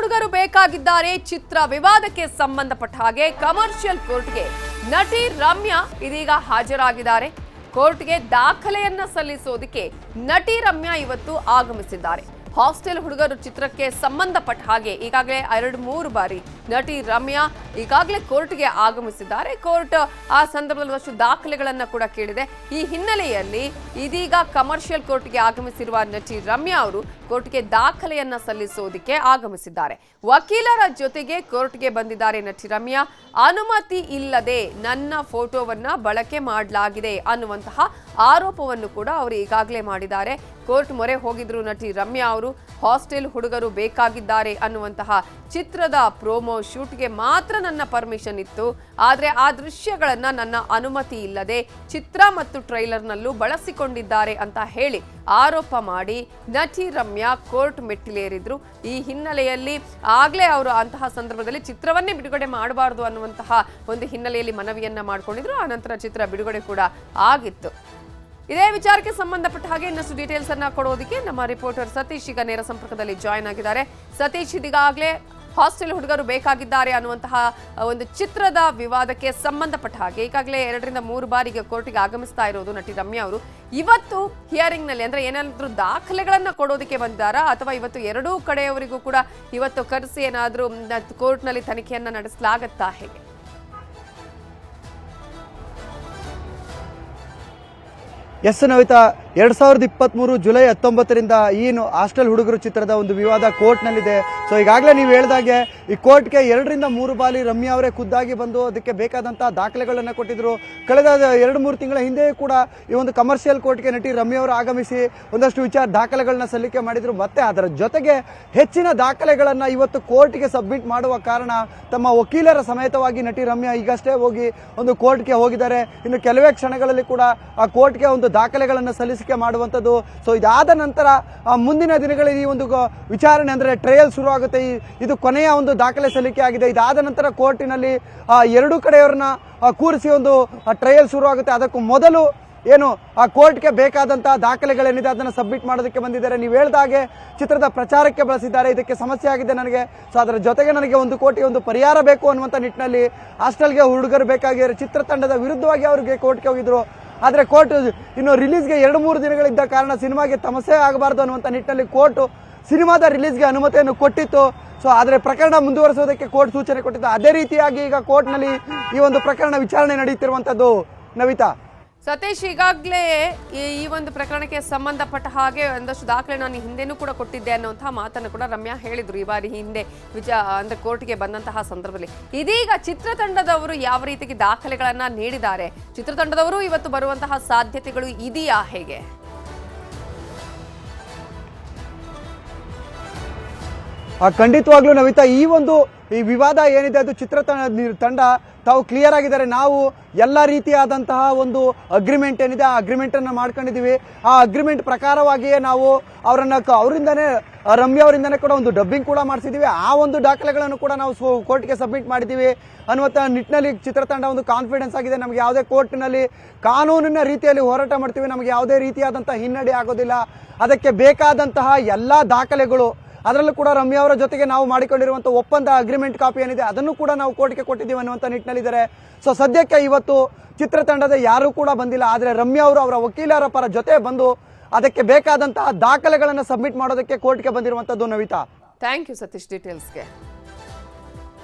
ಹುಡುಗರು ಬೇಕಾಗಿದ್ದಾರೆ ಚಿತ್ರ ವಿವಾದಕ್ಕೆ ಸಂಬಂಧಪಟ್ಟ ಹಾಗೆ ಕಮರ್ಷಿಯಲ್ ಕೋರ್ಟ್ಗೆ ನಟಿ ರಮ್ಯಾ ಇದೀಗ ಹಾಜರಾಗಿದ್ದಾರೆ. ಕೋರ್ಟ್ಗೆ ದಾಖಲೆಯನ್ನ ಸಲ್ಲಿಸೋದಕ್ಕೆ ನಟಿ ರಮ್ಯಾ ಇವತ್ತು ಆಗಮಿಸಿದ್ದಾರೆ. ಹಾಸ್ಟೆಲ್ ಹುಡುಗರು ಚಿತ್ರಕ್ಕೆ ಸಂಬಂಧಪಟ್ಟ ಹಾಗೆ ಈಗಾಗಲೇ 2-3 ಬಾರಿ ನಟಿ ರಮ್ಯಾ ಈಗಾಗಲೇ ಕೋರ್ಟ್ಗೆ ಆಗಮಿಸಿದ್ದಾರೆ. ಕೋರ್ಟ್ ಆ ಸಂದರ್ಭದಲ್ಲಿ ದಾಖಲೆಗಳನ್ನ ಕೂಡ ಕೇಳಿದೆ. ಈ ಹಿನ್ನೆಲೆಯಲ್ಲಿ ಇದೀಗ ಕಮರ್ಷಿಯಲ್ ಕೋರ್ಟ್ಗೆ ಆಗಮಿಸಿರುವ ನಟಿ ರಮ್ಯಾ ಅವರು ಕೋರ್ಟ್ಗೆ ದಾಖಲೆಯನ್ನ ಸಲ್ಲಿಸೋದಕ್ಕೆ ಆಗಮಿಸಿದ್ದಾರೆ. ವಕೀಲರ ಜೊತೆಗೆ ಕೋರ್ಟ್ಗೆ ಬಂದಿದ್ದಾರೆ ನಟಿ ರಮ್ಯಾ. ಅನುಮತಿ ಇಲ್ಲದೆ ನನ್ನ ಫೋಟೋವನ್ನ ಬಳಕೆ ಮಾಡಲಾಗಿದೆ ಅನ್ನುವಂತಹ ಆರೋಪವನ್ನು ಕೂಡ ಅವರು ಈಗಾಗಲೇ ಮಾಡಿದ್ದಾರೆ. ಕೋರ್ಟ್ ಮೊರೆ ಹೋಗಿದ್ರು ನಟಿ ರಮ್ಯಾ ಅವರು. ಹಾಸ್ಟೆಲ್ ಹುಡುಗರು ಬೇಕಾಗಿದ್ದಾರೆ ಅನ್ನುವಂತಹ ಚಿತ್ರದ ಪ್ರೋಮೋ ಶೂಟ್ಗೆ ಮಾತ್ರ ನನ್ನ ಪರ್ಮಿಷನ್ ಇತ್ತು, ಆದರೆ ಆ ದೃಶ್ಯಗಳನ್ನ ನನ್ನ ಅನುಮತಿ ಇಲ್ಲದೆ ಚಿತ್ರ ಮತ್ತು ಟ್ರೈಲರ್ನಲ್ಲೂ ಬಳಸಿಕೊಂಡಿದ್ದಾರೆ ಅಂತ ಹೇಳಿ ಆರೋಪ ಮಾಡಿ ನಟಿ ರಮ್ಯಾ ಕೋರ್ಟ್ ಮೆಟ್ಟಿಲೇರಿದ್ರು. ಈ ಹಿನ್ನೆಲೆಯಲ್ಲಿ ಆಗ್ಲೇ ಅವರು ಅಂತಹ ಸಂದರ್ಭದಲ್ಲಿ ಚಿತ್ರವನ್ನೇ ಬಿಡುಗಡೆ ಮಾಡಬಾರದು ಅನ್ನುವಂತಹ ಒಂದು ಹಿನ್ನೆಲೆಯಲ್ಲಿ ಮನವಿಯನ್ನ ಮಾಡಿಕೊಂಡಿದ್ರು. ಆ ನಂತರ ಚಿತ್ರ ಬಿಡುಗಡೆ ಕೂಡ ಆಗಿತ್ತು. ಇದೇ ವಿಚಾರಕ್ಕೆ ಸಂಬಂಧಪಟ್ಟ ಹಾಗೆ ಇನ್ನಷ್ಟು ಡೀಟೇಲ್ಸ್ ಅನ್ನ ಕೊಡೋದಕ್ಕೆ ನಮ್ಮ ರಿಪೋರ್ಟರ್ ಸತೀಶ್ ಈಗ ನೇರ ಸಂಪರ್ಕದಲ್ಲಿ ಜಾಯ್ನ್ ಆಗಿದ್ದಾರೆ. ಸತೀಶ್, ಇದೀಗಾಗಲೇ ಹಾಸ್ಟೆಲ್ ಹುಡುಗರು ಬೇಕಾಗಿದ್ದಾರೆ ಅನ್ನುವಂತಹ ಒಂದು ಚಿತ್ರದ ವಿವಾದಕ್ಕೆ ಸಂಬಂಧಪಟ್ಟ ಹಾಗೆ ಈಗಾಗಲೇ 2-3 ಬಾರಿಗೆ ಕೋರ್ಟಿಗೆ ಆಗಮಿಸ್ತಾ ಇರೋದು ನಟಿ ರಮ್ಯಾ ಅವರು. ಇವತ್ತು ಹಿಯರಿಂಗ್ ನಲ್ಲಿ ಅಂದ್ರೆ ಏನಾದ್ರೂ ದಾಖಲೆಗಳನ್ನ ಕೊಡೋದಕ್ಕೆ ಬಂದಿದ್ದಾರಾ, ಅಥವಾ ಇವತ್ತು ಎರಡೂ ಕಡೆಯವರಿಗೂ ಕೂಡ ಇವತ್ತು ಕರೆಸಿ ಏನಾದ್ರೂ ಕೋರ್ಟ್ ನಲ್ಲಿ ತನಿಖೆಯನ್ನ ನಡೆಸಲಾಗತ್ತಾ, ಹೇಗೆ? ಎಸ್ ನವಿತಾ, 2023 ಜುಲೈ 19ರಿಂದ ಏನು ಹಾಸ್ಟೆಲ್ ಹುಡುಗರು ಚಿತ್ರದ ಒಂದು ವಿವಾದ ಕೋರ್ಟ್ನಲ್ಲಿದೆ. ಸೊ ಈಗಾಗಲೇ ನೀವು ಹೇಳಿದಾಗೆ ಈ ಕೋರ್ಟ್ಗೆ 2-3 ಬಾರಿ ರಮ್ಯಾ ಅವರೇ ಖುದ್ದಾಗಿ ಬಂದು ಅದಕ್ಕೆ ಬೇಕಾದಂತಹ ದಾಖಲೆಗಳನ್ನು ಕೊಟ್ಟಿದ್ರು. ಕಳೆದ 2-3 ತಿಂಗಳ ಹಿಂದೆಯೂ ಕೂಡ ಈ ಒಂದು ಕಮರ್ಷಿಯಲ್ ಕೋರ್ಟ್ಗೆ ನಟಿ ರಮ್ಯಾ ಅವರು ಆಗಮಿಸಿ ಒಂದಷ್ಟು ದಾಖಲೆಗಳನ್ನ ಸಲ್ಲಿಕೆ ಮಾಡಿದ್ರು. ಮತ್ತೆ ಅದರ ಜೊತೆಗೆ ಹೆಚ್ಚಿನ ದಾಖಲೆಗಳನ್ನು ಇವತ್ತು ಕೋರ್ಟ್ಗೆ ಸಬ್ಮಿಟ್ ಮಾಡುವ ಕಾರಣ ತಮ್ಮ ವಕೀಲರ ಸಮೇತವಾಗಿ ನಟಿ ರಮ್ಯಾ ಈಗಷ್ಟೇ ಹೋಗಿ ಒಂದು ಕೋರ್ಟ್ಗೆ ಹೋಗಿದ್ದಾರೆ. ಇನ್ನು ಕೆಲವೇ ಕ್ಷಣಗಳಲ್ಲಿ ಕೂಡ ಆ ಕೋರ್ಟ್ಗೆ ಒಂದು ದಾಖಲೆಗಳನ್ನು ಸಲ್ಲಿಸಿಕೆ ಮಾಡುವಂಥದ್ದು. ಸೊ ಇದಾದ ನಂತರ ಮುಂದಿನ ದಿನಗಳಲ್ಲಿ ಈ ಒಂದು ವಿಚಾರಣೆ ಅಂದರೆ ಟ್ರಯಲ್ ಶುರು ಆಗುತ್ತೆ. ಇದು ಕೊನೆಯ ಒಂದು ದಾಖಲೆ ಸಲ್ಲಿಕೆ ಆಗಿದೆ. ಇದಾದ ನಂತರ ಕೋರ್ಟಿನಲ್ಲಿ ಎರಡೂ ಕಡೆಯವರನ್ನ ಕೂರಿಸಿ ಒಂದು ಟ್ರಯಲ್ ಶುರು ಆಗುತ್ತೆ. ಅದಕ್ಕೂ ಮೊದಲು ಏನು ಆ ಕೋರ್ಟ್ಗೆ ಬೇಕಾದಂತಹ ದಾಖಲೆಗಳೇನಿದೆ ಅದನ್ನು ಸಬ್ಮಿಟ್ ಮಾಡೋದಕ್ಕೆ ಬಂದಿದ್ದಾರೆ. ನೀವು ಹೇಳಿದಾಗೆ ಚಿತ್ರದ ಪ್ರಚಾರಕ್ಕೆ ಬಳಸಿದ್ದಾರೆ. ಇದಕ್ಕೆ ಸಮಸ್ಯೆ ಆಗಿದೆ ನನಗೆ. ಸೊ ಅದರ ಜೊತೆಗೆ ನನಗೆ 1 ಕೋಟಿ ಒಂದು ಪರಿಹಾರ ಬೇಕು ಅನ್ನುವಂಥ ನಿಟ್ಟಿನಲ್ಲಿ ಹಾಸ್ಟೆಲ್ಗೆ ಹುಡುಗರು ಬೇಕಾಗಿದ್ದಾರೆ ಚಿತ್ರತಂಡದ ವಿರುದ್ಧವಾಗಿ ಅವರಿಗೆ ಕೋರ್ಟ್ಗೆ ಹೋಗಿದ್ರು. ಆದರೆ ಕೋರ್ಟ್ ಇನ್ನು ರಿಲೀಸ್ಗೆ 2-3 ದಿನಗಳಿದ್ದ ಕಾರಣ ಸಿನಿಮಾಗೆ ಸಮಸ್ಯೆ ಆಗಬಾರ್ದು ಅನ್ನುವಂಥ ನಿಟ್ಟಿನಲ್ಲಿ ಕೋರ್ಟ್ ಸಿನಿಮಾದ ರಿಲೀಸ್ಗೆ ಅನುಮತಿಯನ್ನು ಕೊಟ್ಟಿತ್ತು. ಸೊ ಆದರೆ ಪ್ರಕರಣ ಮುಂದುವರಿಸೋದಕ್ಕೆ ಕೋರ್ಟ್ ಸೂಚನೆ ಕೊಟ್ಟಿತ್ತು. ಅದೇ ರೀತಿಯಾಗಿ ಈಗ ಕೋರ್ಟ್ನಲ್ಲಿ ಈ ಒಂದು ಪ್ರಕರಣ ವಿಚಾರಣೆ ನಡೆಯುತ್ತಿರುವಂಥದ್ದು ನವಿತಾ. ಸತೀಶ್, ಈಗಾಗಲೇ ಈ ಒಂದು ಪ್ರಕರಣಕ್ಕೆ ಸಂಬಂಧಪಟ್ಟ ಹಾಗೆ ಒಂದಷ್ಟು ದಾಖಲೆ ನಾನು ಹಿಂದೆನೂ ಕೂಡ ಕೊಟ್ಟಿದ್ದೆ ಅನ್ನುವಂತಹ ಮಾತನ್ನು ಕೂಡ ರಮ್ಯಾ ಹೇಳಿದ್ರು ಈ ಬಾರಿ ಹಿಂದೆ ಅಂದ್ರೆ ಕೋರ್ಟ್ಗೆ ಬಂದಂತಹ ಸಂದರ್ಭದಲ್ಲಿ. ಇದೀಗ ಚಿತ್ರತಂಡದವರು ಯಾವ ರೀತಿಗೆ ದಾಖಲೆಗಳನ್ನ ನೀಡಿದ್ದಾರೆ, ಚಿತ್ರತಂಡದವರು ಇವತ್ತು ಬರುವಂತಹ ಸಾಧ್ಯತೆಗಳು ಇದೆಯಾ, ಹೇಗೆ? ಖಂಡಿತವಾಗ್ಲೂ ನವಿತಾ, ಈ ವಿವಾದ ಏನಿದೆ ಅದು ಚಿತ್ರತಂಡ ತಾವು ಕ್ಲಿಯರ್ ಆಗಿದ್ದಾರೆ. ನಾವು ಎಲ್ಲ ರೀತಿಯಾದಂತಹ ಒಂದು ಅಗ್ರಿಮೆಂಟ್ ಏನಿದೆ ಆ ಅಗ್ರಿಮೆಂಟ್ ಅನ್ನು ಮಾಡ್ಕೊಂಡಿದ್ದೀವಿ. ಆ ಅಗ್ರಿಮೆಂಟ್ ಪ್ರಕಾರವಾಗಿಯೇ ನಾವು ಅವರಿಂದನೇ ರಮ್ಯಾ ಅವರಿಂದನೇ ಕೂಡ ಒಂದು ಡಬ್ಬಿಂಗ್ ಕೂಡ ಮಾಡಿಸಿದ್ದೀವಿ. ಆ ಒಂದು ದಾಖಲೆಗಳನ್ನು ಕೂಡ ನಾವು ಕೋರ್ಟ್ಗೆ ಸಬ್ಮಿಟ್ ಮಾಡಿದ್ದೀವಿ ಅನ್ನುವಂಥ ನಿಟ್ಟಿನಲ್ಲಿ ಚಿತ್ರತಂಡ ಒಂದು ಕಾನ್ಫಿಡೆನ್ಸ್ ಆಗಿದೆ. ನಮಗೆ ಯಾವುದೇ ಕೋರ್ಟ್ನಲ್ಲಿ ಕಾನೂನಿನ ರೀತಿಯಲ್ಲಿ ಹೋರಾಟ ಮಾಡ್ತೀವಿ, ನಮಗೆ ಯಾವುದೇ ರೀತಿಯಾದಂತಹ ಹಿನ್ನಡೆ ಆಗೋದಿಲ್ಲ. ಅದಕ್ಕೆ ಬೇಕಾದಂತಹ ಎಲ್ಲ ದಾಖಲೆಗಳು, ಅದರಲ್ಲೂ ಕೂಡ ರಮ್ಯಾ ಅವರ ಜೊತೆಗೆ ನಾವು ಮಾಡಿಕೊಂಡಿರುವಂಥ ಒಪ್ಪಂದ ಅಗ್ರಿಮೆಂಟ್ ಕಾಪಿ ಏನಿದೆ ಅದನ್ನು ಕೂಡ ನಾವು ಕೋರ್ಟ್ಗೆ ಕೊಟ್ಟಿದ್ದೀವಿ ಅನ್ನುವಂಥ ನಿಟ್ಟಿನಲ್ಲಿದ್ದಾರೆ. ಸೊ ಸದ್ಯಕ್ಕೆ ಇವತ್ತು ಚಿತ್ರತಂಡದ ಯಾರೂ ಕೂಡ ಬಂದಿಲ್ಲ. ಆದರೆ ರಮ್ಯಾ ಅವರು ಅವರ ವಕೀಲರ ಪರ ಜೊತೆ ಬಂದು ಅದಕ್ಕೆ ಬೇಕಾದಂತಹ ದಾಖಲೆಗಳನ್ನು ಸಬ್ಮಿಟ್ ಮಾಡೋದಕ್ಕೆ ಕೋರ್ಟ್ಗೆ ಬಂದಿರುವಂಥದ್ದು ನವಿತಾ. Thank you Satish ಡೀಟೇಲ್ಸ್ಗೆ.